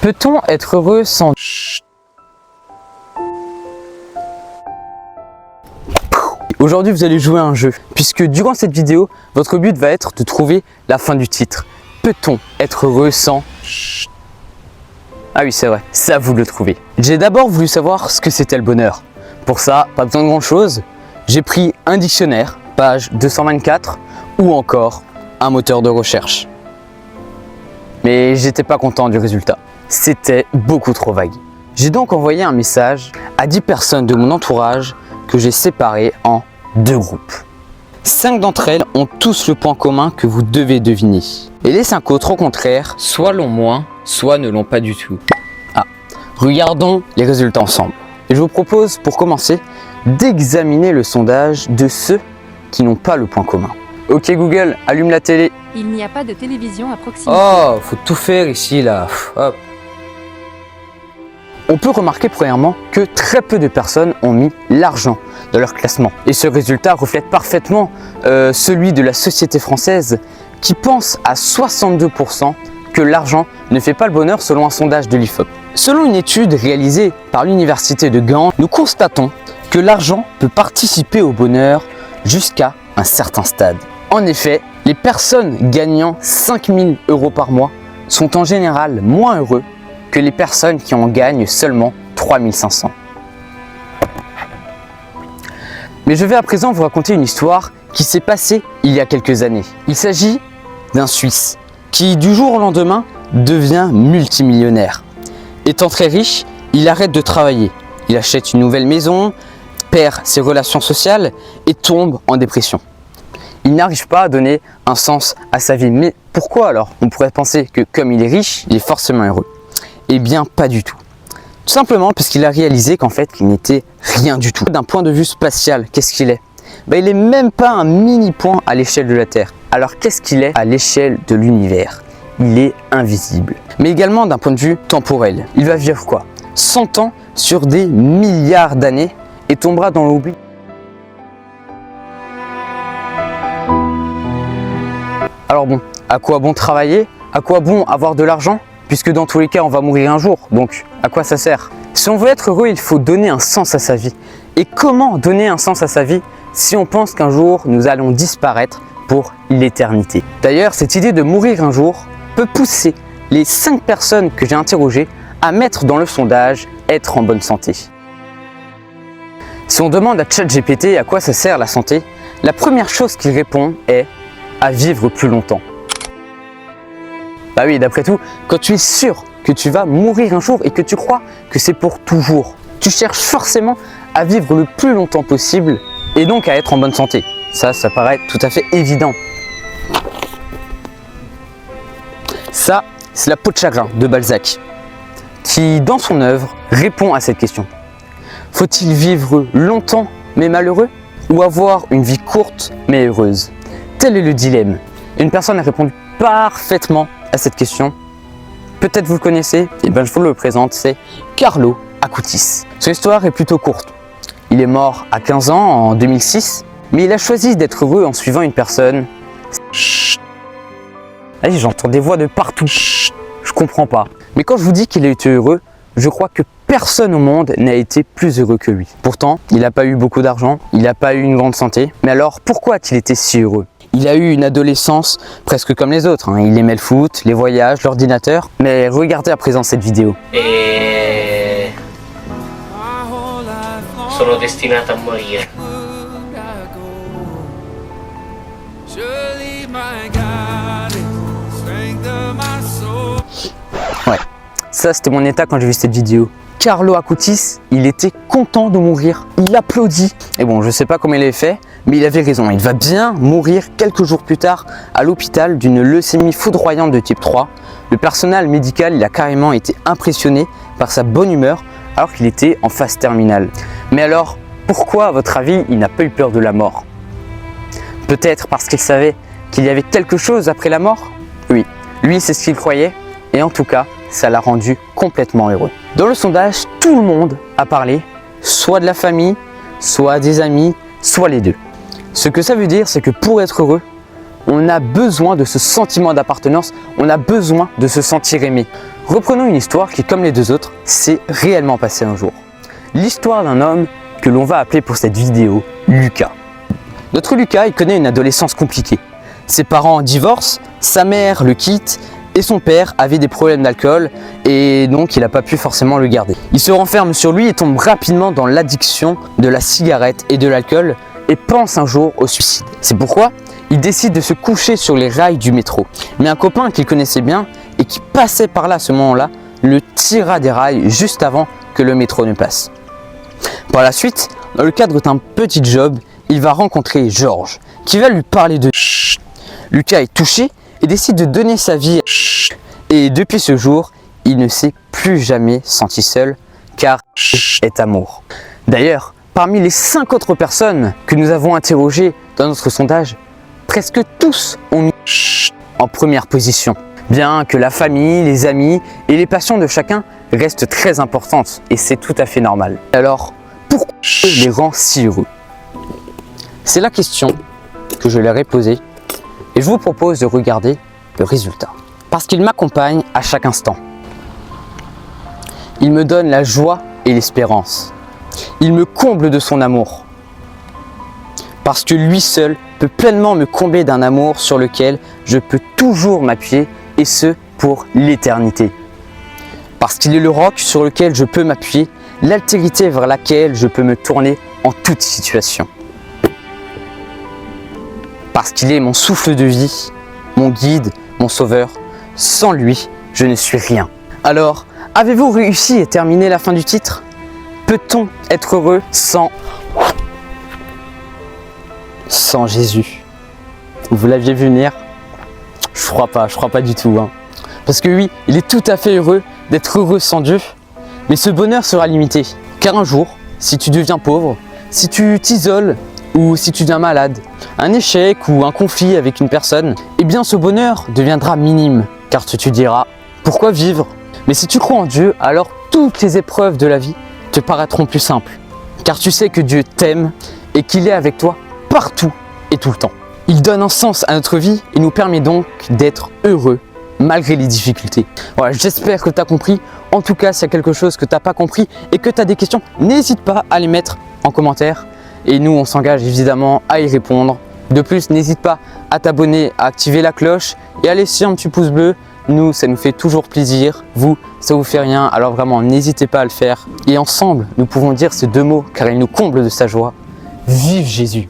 Peut-on être heureux sans... Aujourd'hui, vous allez jouer à un jeu, puisque durant cette vidéo, votre but va être de trouver la fin du titre. Peut-on être heureux sans... Ah oui, c'est vrai, c'est à vous de le trouver. J'ai d'abord voulu savoir ce que c'était le bonheur. Pour ça, pas besoin de grand chose. J'ai pris un dictionnaire, page 224, ou encore un moteur de recherche. Mais j'étais pas content du résultat. C'était beaucoup trop vague. J'ai donc envoyé un message à 10 personnes de mon entourage que j'ai séparées en 2 groupes. 5 d'entre elles ont tous le point commun que vous devez deviner. Et les 5 autres, au contraire, soit l'ont moins, soit ne l'ont pas du tout. Ah, regardons les résultats ensemble. Et je vous propose, pour commencer, d'examiner le sondage de ceux qui n'ont pas le point commun. Ok Google, allume la télé. Il n'y a pas de télévision à proximité. Oh, faut tout faire ici là. Hop. On peut remarquer premièrement que très peu de personnes ont mis l'argent dans leur classement. Et ce résultat reflète parfaitement celui de la société française qui pense à 62% que l'argent ne fait pas le bonheur selon un sondage de l'IFOP. Selon une étude réalisée par l'université de Gand, nous constatons que l'argent peut participer au bonheur jusqu'à un certain stade. En effet, les personnes gagnant 5 000 € par mois sont en général moins heureux que les personnes qui en gagnent seulement 3 500. Mais je vais à présent vous raconter une histoire qui s'est passée il y a quelques années. Il s'agit d'un Suisse qui, du jour au lendemain, devient multimillionnaire. Étant très riche, il arrête de travailler. Il achète une nouvelle maison, perd ses relations sociales et tombe en dépression. Il n'arrive pas à donner un sens à sa vie. Mais pourquoi alors? On pourrait penser que comme il est riche, il est forcément heureux. Eh bien, pas du tout. Tout simplement parce qu'il a réalisé qu'en fait, il n'était rien du tout. D'un point de vue spatial, qu'est-ce qu'il est? Il n'est même pas un mini-point à l'échelle de la Terre. Alors qu'est-ce qu'il est à l'échelle de l'univers? Il est invisible. Mais également d'un point de vue temporel. Il va vivre quoi? 100 ans sur des milliards d'années et tombera dans l'oubli. Alors bon, à quoi bon travailler? À quoi bon avoir de l'argent? Puisque dans tous les cas, on va mourir un jour, donc à quoi ça sert? Si on veut être heureux, il faut donner un sens à sa vie. Et comment donner un sens à sa vie si on pense qu'un jour, nous allons disparaître pour l'éternité? D'ailleurs, cette idée de mourir un jour peut pousser les 5 personnes que j'ai interrogées à mettre dans le sondage « être en bonne santé ». Si on demande à ChatGPT à quoi ça sert la santé, la première chose qu'il répond est « à vivre plus longtemps ». Bah oui, d'après tout, quand tu es sûr que tu vas mourir un jour et que tu crois que c'est pour toujours, tu cherches forcément à vivre le plus longtemps possible et donc à être en bonne santé. Ça paraît tout à fait évident. Ça, c'est La peau de chagrin de Balzac, qui, dans son œuvre, répond à cette question. Faut-il vivre longtemps mais malheureux ou avoir une vie courte mais heureuse? Tel est le dilemme. Une personne a répondu parfaitement à cette question. Peut-être vous le connaissez, et bien je vous le présente, c'est Carlo Acutis. Son histoire est plutôt courte. Il est mort à 15 ans en 2006, mais il a choisi d'être heureux en suivant une personne. Chut. Allez, j'entends des voix de partout. Chut. Je comprends pas. Mais quand je vous dis qu'il a été heureux, je crois que personne au monde n'a été plus heureux que lui. Pourtant, il n'a pas eu beaucoup d'argent, il n'a pas eu une grande santé. Mais alors, pourquoi a-t-il été si heureux? Il a eu une adolescence presque comme les autres. Il aimait le foot, les voyages, l'ordinateur. Mais regardez à présent cette vidéo. Sono destinata a morire. Ouais, ça c'était mon état quand j'ai vu cette vidéo. Carlo Acutis, il était content de mourir. Il applaudit. Et bon, je sais pas comment il avait fait, mais il avait raison. Il va bien mourir quelques jours plus tard à l'hôpital d'une leucémie foudroyante de type 3. Le personnel médical, il a carrément été impressionné par sa bonne humeur alors qu'il était en phase terminale. Mais alors, pourquoi, à votre avis, il n'a pas eu peur de la mort? Peut-être parce qu'il savait qu'il y avait quelque chose après la mort? Oui, lui c'est ce qu'il croyait. Et en tout cas, ça l'a rendu complètement heureux. Dans le sondage, tout le monde a parlé, soit de la famille, soit des amis, soit les deux. Ce que ça veut dire, c'est que pour être heureux, on a besoin de ce sentiment d'appartenance, on a besoin de se sentir aimé. Reprenons une histoire qui, comme les deux autres, s'est réellement passée un jour. L'histoire d'un homme que l'on va appeler pour cette vidéo Lucas. Notre Lucas, il connaît une adolescence compliquée. Ses parents divorcent, sa mère le quitte et son père avait des problèmes d'alcool et donc il n'a pas pu forcément le garder. Il se renferme sur lui et tombe rapidement dans l'addiction de la cigarette et de l'alcool et pense un jour au suicide. C'est pourquoi il décide de se coucher sur les rails du métro. Mais un copain qu'il connaissait bien et qui passait par là à ce moment-là le tira des rails juste avant que le métro ne passe. Par la suite, dans le cadre d'un petit job, il va rencontrer Georges qui va lui parler de chut. Lucas est touché et décide de donner sa vie à chut. Et depuis ce jour, il ne s'est plus jamais senti seul car chut est amour. D'ailleurs, parmi les 5 autres personnes que nous avons interrogées dans notre sondage, presque tous ont mis chut en première position. Bien que la famille, les amis et les passions de chacun restent très importantes et c'est tout à fait normal. Alors, pourquoi les rend si heureux? C'est la question que je leur ai posée et je vous propose de regarder le résultat. Parce qu'il m'accompagne à chaque instant. Il me donne la joie et l'espérance. Il me comble de son amour. Parce que lui seul peut pleinement me combler d'un amour sur lequel je peux toujours m'appuyer et ce pour l'éternité. Parce qu'il est le roc sur lequel je peux m'appuyer, l'altérité vers laquelle je peux me tourner en toute situation. Parce qu'il est mon souffle de vie, mon guide, mon sauveur. Sans lui, je ne suis rien. Alors, avez-vous réussi à terminer la fin du titre? Peut-on être heureux sans Jésus? Vous l'aviez vu venir? Je crois pas du tout. Parce que oui, il est tout à fait heureux d'être heureux sans Dieu. Mais ce bonheur sera limité. Car un jour, si tu deviens pauvre, si tu t'isoles ou si tu deviens malade, un échec ou un conflit avec une personne, eh bien ce bonheur deviendra minime. Car tu te diras, pourquoi vivre? Mais si tu crois en Dieu, alors toutes les épreuves de la vie te paraîtront plus simples. Car tu sais que Dieu t'aime et qu'il est avec toi partout et tout le temps. Il donne un sens à notre vie et nous permet donc d'être heureux malgré les difficultés. Voilà, j'espère que tu as compris. En tout cas, s'il y a quelque chose que tu n'as pas compris et que tu as des questions, n'hésite pas à les mettre en commentaire. Et nous, on s'engage évidemment à y répondre. De plus, n'hésite pas à t'abonner, à activer la cloche et à laisser un petit pouce bleu. Nous, ça nous fait toujours plaisir. Vous, ça vous fait rien. Alors vraiment, n'hésitez pas à le faire. Et ensemble, nous pouvons dire ces 2 mots car ils nous comblent de sa joie. Vive Jésus!